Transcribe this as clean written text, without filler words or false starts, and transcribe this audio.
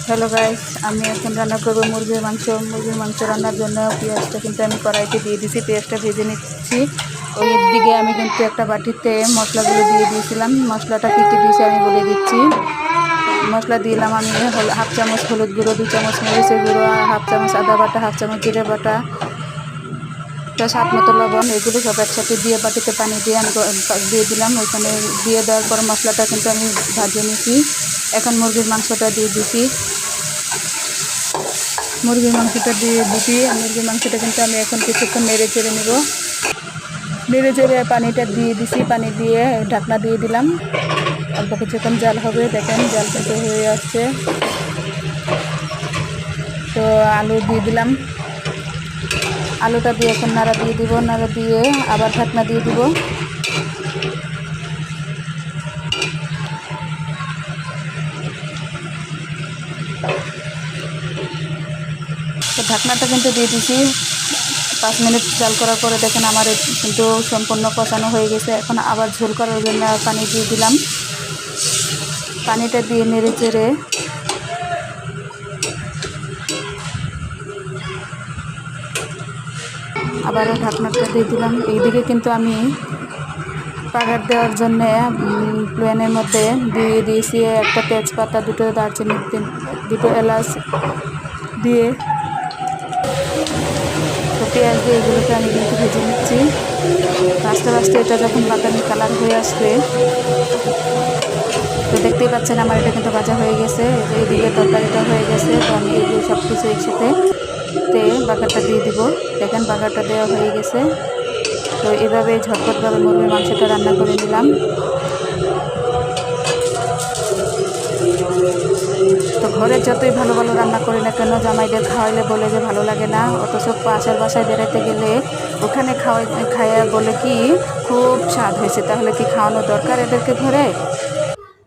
Hello guys, আমি এখন রান্না করবো মুরগির মাংস। মুরগির মাংস রান্নার জন্য পেঁয়াজটা কিন্তু আমি কড়াইতে দিয়ে দিয়েছি, পেঁয়াজটা ভেজে নিচ্ছি। ওই দিকে আমি কিন্তু একটা বাটিতে মশলাগুলো দিয়ে দিয়েছিলাম। মশলাটা কী কী দিয়েছি আমি বলে দিচ্ছি। মশলা দিলাম আমি হাফ চামচ হলুদ গুঁড়ো, 2 চামচ মরিচের গুঁড়ো, হাফ চামচ আদা বাটা, হাফ চামচ জিরে বাটা, স্বাদ মতো লবণ। এগুলো সব একসাথে দিয়ে বাটিতে পানি দিয়ে আমি দিয়ে দিলাম। ওইখানে দিয়ে দেওয়ার পর মশলাটা কিন্তু আমি ভাজে নিয়েছি। এখন মুরগির মাংসটা দিয়ে দিছি। মুরগির মাংসটা কিন্তু আমি এখন কিছুক্ষণ নেড়ে চেড়ে নেব। নেড়ে চেড়ে পানিটা দিয়ে দিছি, পানি দিয়ে ঢাকনা দিয়ে দিলাম। অল্প কিছুক্ষণ জাল হবে, দেখেন জাল কিন্তু হয়ে আসছে। তো আলু দিয়ে দিলাম, আলুটা দিয়ে এখন নাড়া দিয়ে দিব, নাড়া দিয়ে আবার ঢাকনা দিয়ে দিব। তো ঢাকনাটা কিন্তু দিয়ে দিছি। 5 মিনিট জাল করার পরে দেখেন আমার কিন্তু সম্পূর্ণ কষানো হয়ে গেছে। এখন আবার ঝোল করার জন্য পানি দিয়ে দিলাম। পানিটা দিয়ে নেড়ে চেড়ে আবারও ঢাকনাটা দিয়ে দিলাম। এইদিকে কিন্তু আমি পাগার দেওয়ার জন্যে প্যানের মধ্যে দিয়ে দিয়েছি একটা তেজপাতা, 2টো দারচিনি, 2টো এলাচ দিয়ে, তো পেঁয়াজ দিয়ে এগুলোকে আমি কিন্তু ভেজে নিচ্ছি। আস্তে আস্তে এটা যখন বাদামি কালার হয়ে আসবে, তো দেখতেই পাচ্ছেন আমার এটা কিন্তু ভাজা হয়ে গেছে। এইদিকে তরকারিটা হয়ে গেছে। তো আমি এই সব কিছু একসাথে বাগারটা দিয়ে দিব। দেখেন বাগারটা দেওয়া হয়ে গেছে। তো এভাবে ঝটপটভাবে মুরগির মাংসটা রান্না করে নিলাম। তো ঘরে যতই ভালো ভালো রান্না করি না কেন, জামাইদের খাওয়াইলে বলে যে ভালো লাগে না। অথচ পাশের বাসায় বেড়াতে গেলে ওখানে খাইয়া বলে কি খুব স্বাদ হয়েছে। তাহলে কি খাওয়ানো দরকার এদেরকে ঘরে?